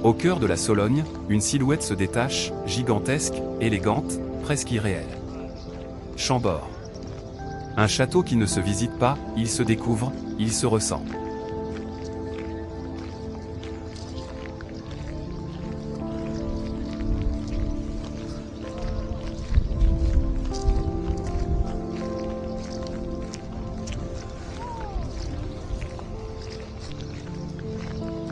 Au cœur de la Sologne, une silhouette se détache, gigantesque, élégante, presque irréelle. Chambord. Un château qui ne se visite pas, il se découvre, il se ressent.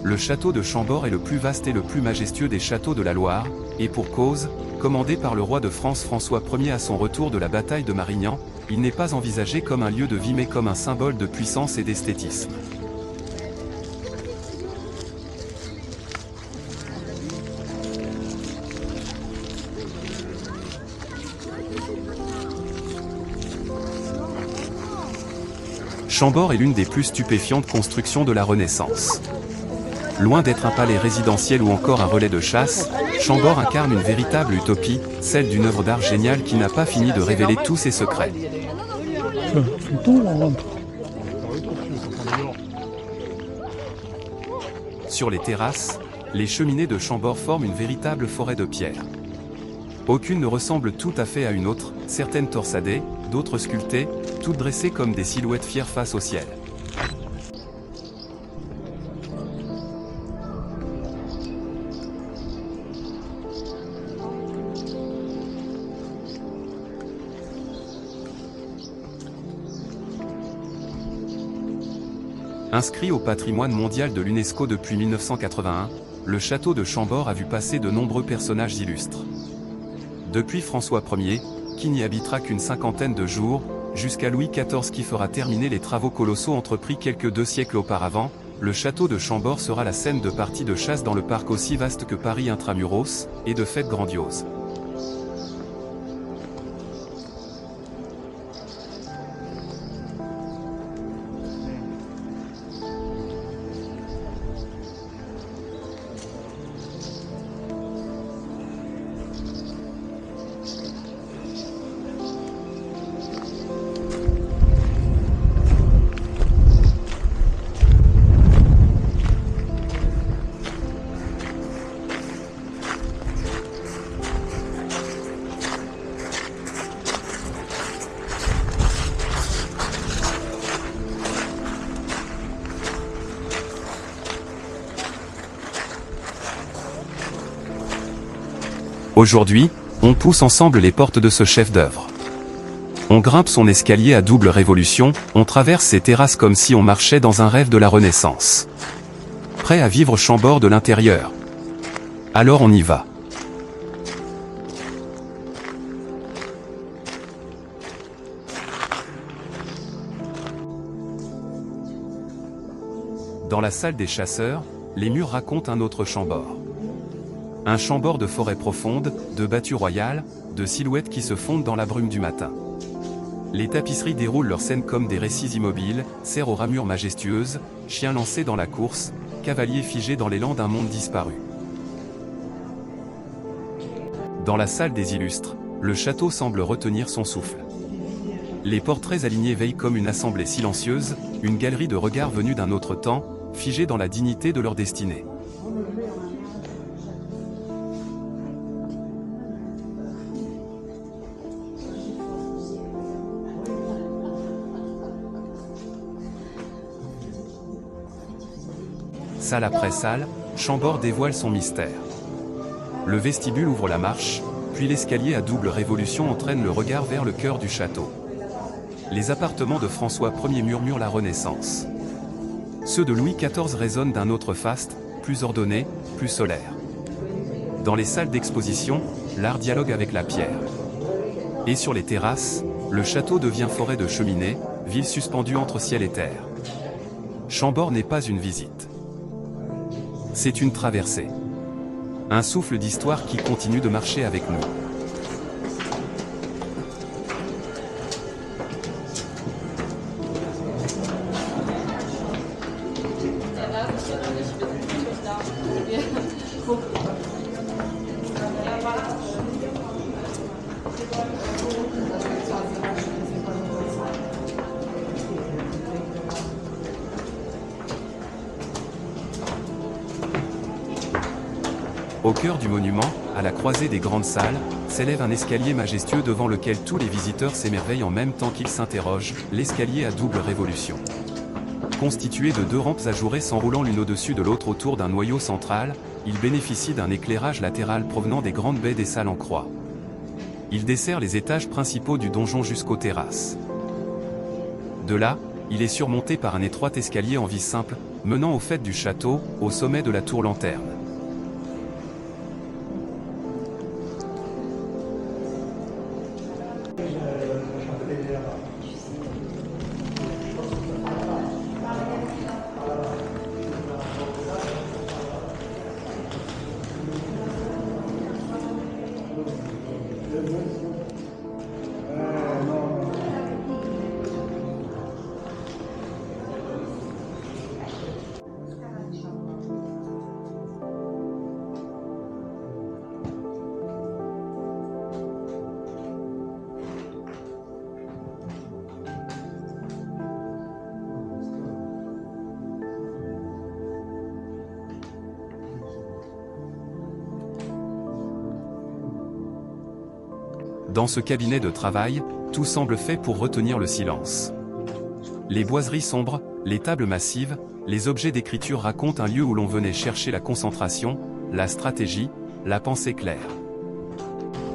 Le château de Chambord est le plus vaste et le plus majestueux des châteaux de la Loire, et pour cause, commandé par le roi de France François Ier à son retour de la bataille de Marignan, il n'est pas envisagé comme un lieu de vie mais comme un symbole de puissance et d'esthétisme. Chambord est l'une des plus stupéfiantes constructions de la Renaissance. Loin d'être un palais résidentiel ou encore un relais de chasse, Chambord incarne une véritable utopie, celle d'une œuvre d'art géniale qui n'a pas fini de révéler tous ses secrets. Sur les terrasses, les cheminées de Chambord forment une véritable forêt de pierres. Aucune ne ressemble tout à fait à une autre, certaines torsadées, d'autres sculptées, toutes dressées comme des silhouettes fières face au ciel. Inscrit au patrimoine mondial de l'UNESCO depuis 1981, le château de Chambord a vu passer de nombreux personnages illustres. Depuis François Ier, qui n'y habitera qu'une cinquantaine de jours, jusqu'à Louis XIV qui fera terminer les travaux colossaux entrepris quelques 2 siècles auparavant, le château de Chambord sera la scène de parties de chasse dans le parc aussi vaste que Paris intramuros, et de fêtes grandioses. Aujourd'hui, on pousse ensemble les portes de ce chef-d'œuvre. On grimpe son escalier à double révolution, on traverse ses terrasses comme si on marchait dans un rêve de la Renaissance. Prêt à vivre Chambord de l'intérieur? Alors on y va. Dans la salle des chasseurs, les murs racontent un autre Chambord. Un Chambord de forêt profonde, de battues royales, de silhouettes qui se fondent dans la brume du matin. Les tapisseries déroulent leurs scènes comme des récits immobiles, cerfs aux ramures majestueuses, chiens lancés dans la course, cavaliers figés dans l'élan d'un monde disparu. Dans la salle des illustres, le château semble retenir son souffle. Les portraits alignés veillent comme une assemblée silencieuse, une galerie de regards venus d'un autre temps, figés dans la dignité de leur destinée. Salle après salle, Chambord dévoile son mystère. Le vestibule ouvre la marche, puis l'escalier à double révolution entraîne le regard vers le cœur du château. Les appartements de François Ier murmurent la Renaissance. Ceux de Louis XIV résonnent d'un autre faste, plus ordonné, plus solaire. Dans les salles d'exposition, l'art dialogue avec la pierre. Et sur les terrasses, le château devient forêt de cheminées, ville suspendue entre ciel et terre. Chambord n'est pas une visite. C'est une traversée. Un souffle d'histoire qui continue de marcher avec nous. Au cœur du monument, à la croisée des grandes salles, s'élève un escalier majestueux devant lequel tous les visiteurs s'émerveillent en même temps qu'ils s'interrogent, l'escalier à double révolution. Constitué de 2 rampes ajourées s'enroulant l'une au-dessus de l'autre autour d'un noyau central, il bénéficie d'un éclairage latéral provenant des grandes baies des salles en croix. Il dessert les étages principaux du donjon jusqu'aux terrasses. De là, il est surmonté par un étroit escalier en vis simple, menant au faîte du château, au sommet de la tour lanterne. Dans ce cabinet de travail, tout semble fait pour retenir le silence. Les boiseries sombres, les tables massives, les objets d'écriture racontent un lieu où l'on venait chercher la concentration, la stratégie, la pensée claire.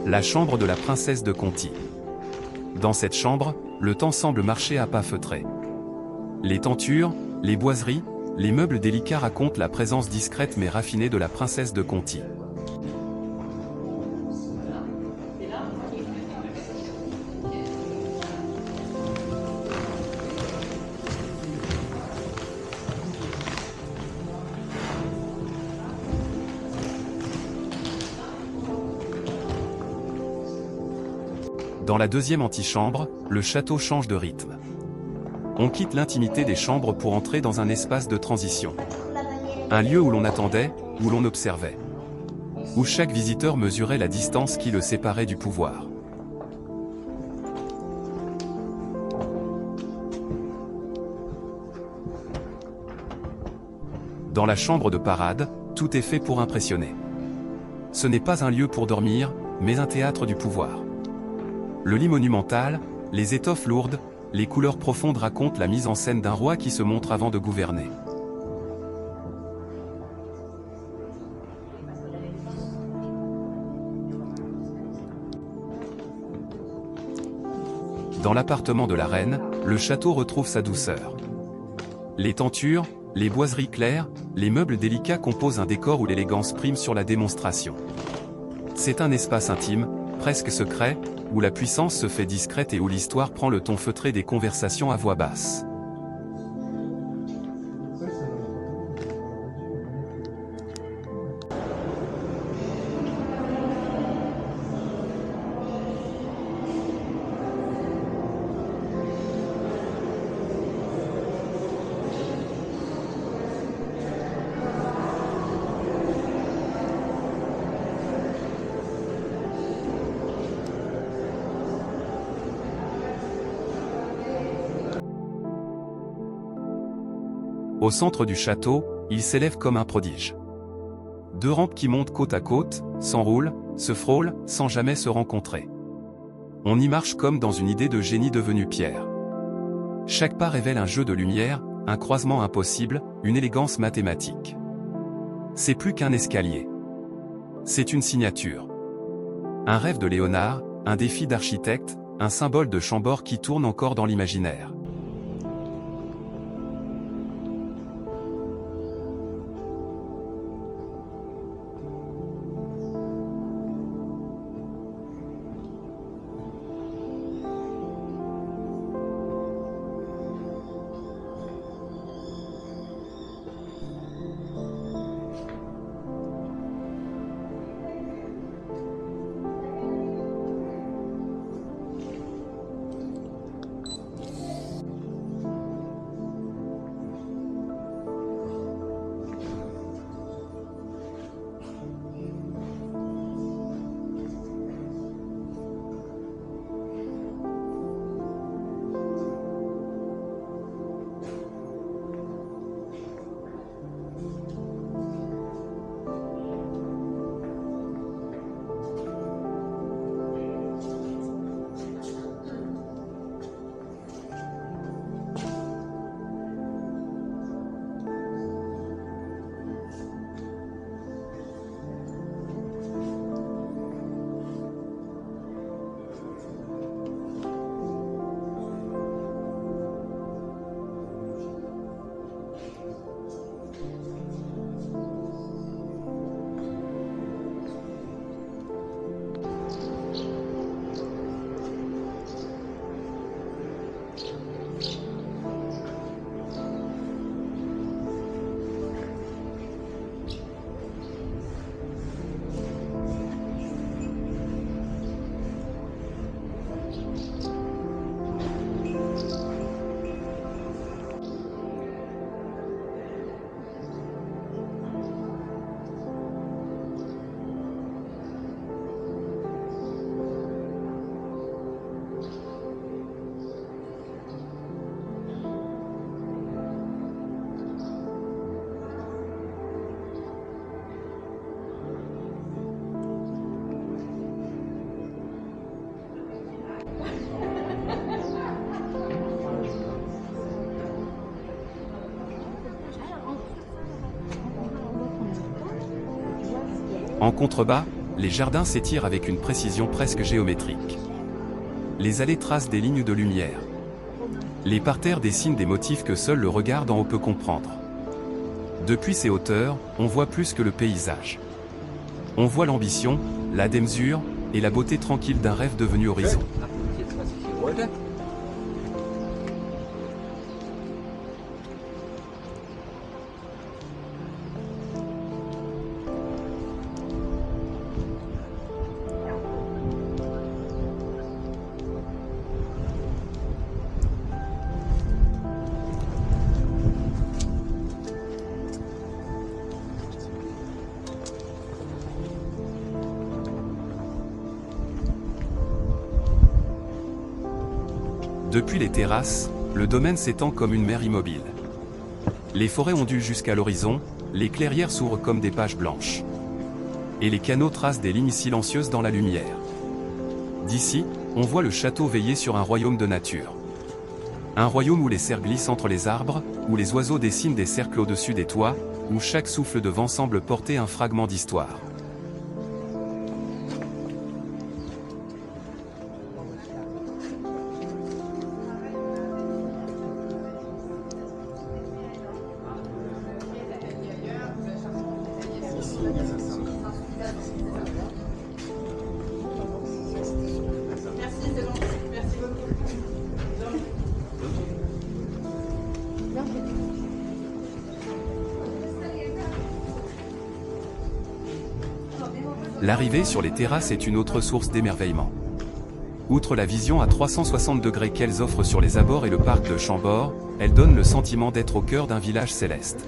La chambre de la princesse de Conti. Dans cette chambre, le temps semble marcher à pas feutrés. Les tentures, les boiseries, les meubles délicats racontent la présence discrète mais raffinée de la princesse de Conti. Dans la deuxième antichambre, le château change de rythme. On quitte l'intimité des chambres pour entrer dans un espace de transition. Un lieu où l'on attendait, où l'on observait. Où chaque visiteur mesurait la distance qui le séparait du pouvoir. Dans la chambre de parade, tout est fait pour impressionner. Ce n'est pas un lieu pour dormir, mais un théâtre du pouvoir. Le lit monumental, les étoffes lourdes, les couleurs profondes racontent la mise en scène d'un roi qui se montre avant de gouverner. Dans l'appartement de la reine, le château retrouve sa douceur. Les tentures, les boiseries claires, les meubles délicats composent un décor où l'élégance prime sur la démonstration. C'est un espace intime, presque secret, où la puissance se fait discrète et où l'histoire prend le ton feutré des conversations à voix basse. Au centre du château, il s'élève comme un prodige. 2 rampes qui montent côte à côte, s'enroulent, se frôlent, sans jamais se rencontrer. On y marche comme dans une idée de génie devenue pierre. Chaque pas révèle un jeu de lumière, un croisement impossible, une élégance mathématique. C'est plus qu'un escalier. C'est une signature. Un rêve de Léonard, un défi d'architecte, un symbole de Chambord qui tourne encore dans l'imaginaire. En contrebas, les jardins s'étirent avec une précision presque géométrique. Les allées tracent des lignes de lumière. Les parterres dessinent des motifs que seul le regard d'en haut peut comprendre. Depuis ces hauteurs, on voit plus que le paysage. On voit l'ambition, la démesure, et la beauté tranquille d'un rêve devenu horizon. Depuis les terrasses, le domaine s'étend comme une mer immobile. Les forêts ondulent jusqu'à l'horizon, les clairières s'ouvrent comme des pages blanches. Et les canaux tracent des lignes silencieuses dans la lumière. D'ici, on voit le château veiller sur un royaume de nature. Un royaume où les cerfs glissent entre les arbres, où les oiseaux dessinent des cercles au-dessus des toits, où chaque souffle de vent semble porter un fragment d'histoire. L'arrivée sur les terrasses est une autre source d'émerveillement. Outre la vision à 360 degrés qu'elles offrent sur les abords et le parc de Chambord, elles donnent le sentiment d'être au cœur d'un village céleste.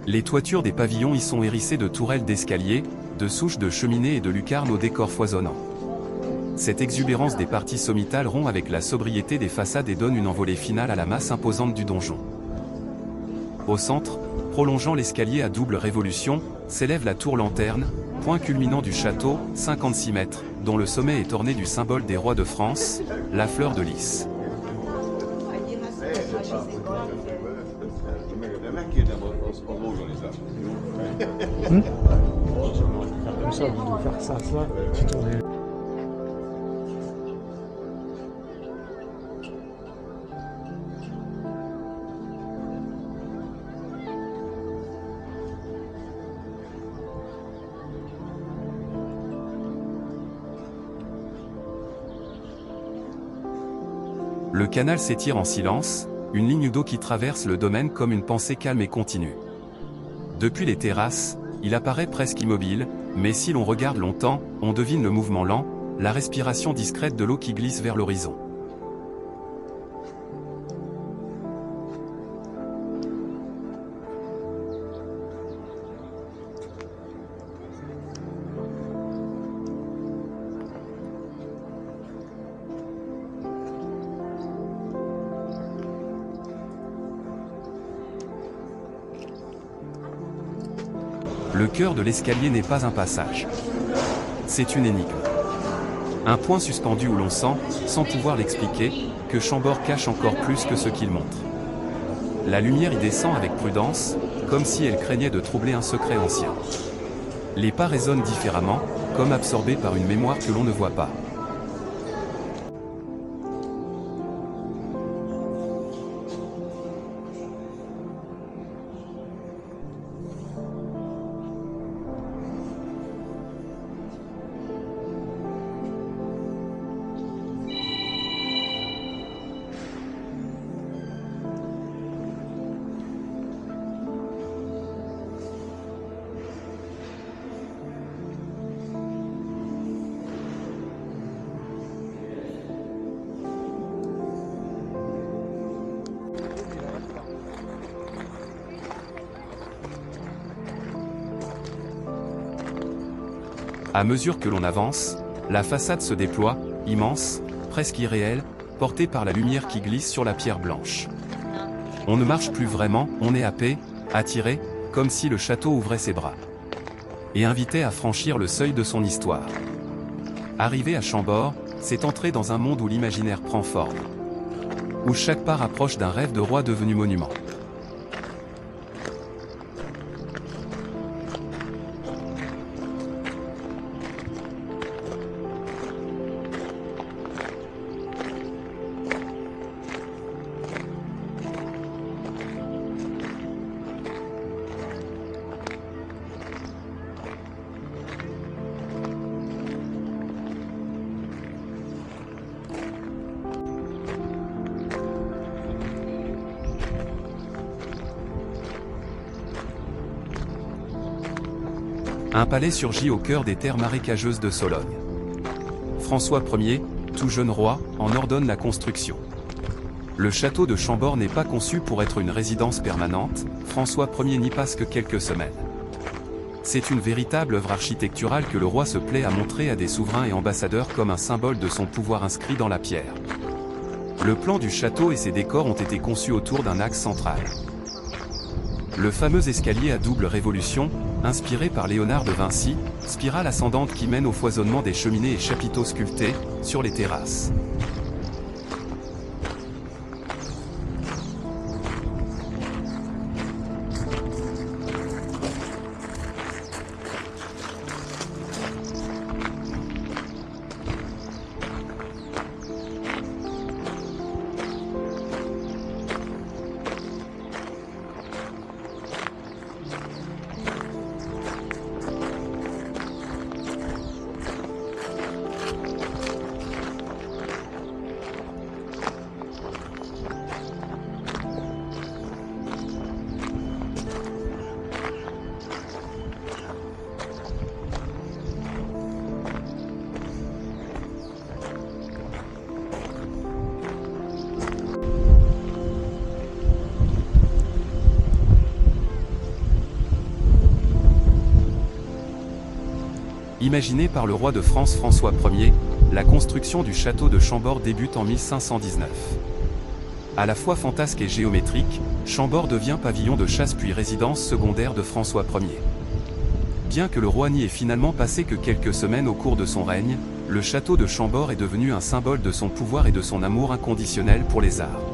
Les toitures des pavillons y sont hérissées de tourelles d'escaliers, de souches de cheminées et de lucarnes au décor foisonnant. Cette exubérance des parties sommitales rompt avec la sobriété des façades et donne une envolée finale à la masse imposante du donjon. Au centre, prolongeant l'escalier à double révolution, s'élève la tour lanterne, point culminant du château, 56 mètres, dont le sommet est orné du symbole des rois de France, la fleur de lys. Comme ça, vous devez faire ça, tu tournes. Le canal s'étire en silence, une ligne d'eau qui traverse le domaine comme une pensée calme et continue. Depuis les terrasses, il apparaît presque immobile, mais si l'on regarde longtemps, on devine le mouvement lent, la respiration discrète de l'eau qui glisse vers l'horizon. Le cœur de l'escalier n'est pas un passage. C'est une énigme. Un point suspendu où l'on sent, sans pouvoir l'expliquer, que Chambord cache encore plus que ce qu'il montre. La lumière y descend avec prudence, comme si elle craignait de troubler un secret ancien. Les pas résonnent différemment, comme absorbés par une mémoire que l'on ne voit pas. À mesure que l'on avance, la façade se déploie, immense, presque irréelle, portée par la lumière qui glisse sur la pierre blanche. On ne marche plus vraiment, on est happé, attiré, comme si le château ouvrait ses bras. Et invitait à franchir le seuil de son histoire. Arriver à Chambord, c'est entrer dans un monde où l'imaginaire prend forme. Où chaque pas rapproche d'un rêve de roi devenu monument. Un palais surgit au cœur des terres marécageuses de Sologne. François Ier, tout jeune roi, en ordonne la construction. Le château de Chambord n'est pas conçu pour être une résidence permanente, François Ier n'y passe que quelques semaines. C'est une véritable œuvre architecturale que le roi se plaît à montrer à des souverains et ambassadeurs comme un symbole de son pouvoir inscrit dans la pierre. Le plan du château et ses décors ont été conçus autour d'un axe central. Le fameux escalier à double révolution, inspiré par Léonard de Vinci, spirale ascendante qui mène au foisonnement des cheminées et chapiteaux sculptés, sur les terrasses. Imaginé par le roi de France François Ier, la construction du château de Chambord débute en 1519. À la fois fantasque et géométrique, Chambord devient pavillon de chasse puis résidence secondaire de François Ier. Bien que le roi n'y ait finalement passé que quelques semaines au cours de son règne, le château de Chambord est devenu un symbole de son pouvoir et de son amour inconditionnel pour les arts.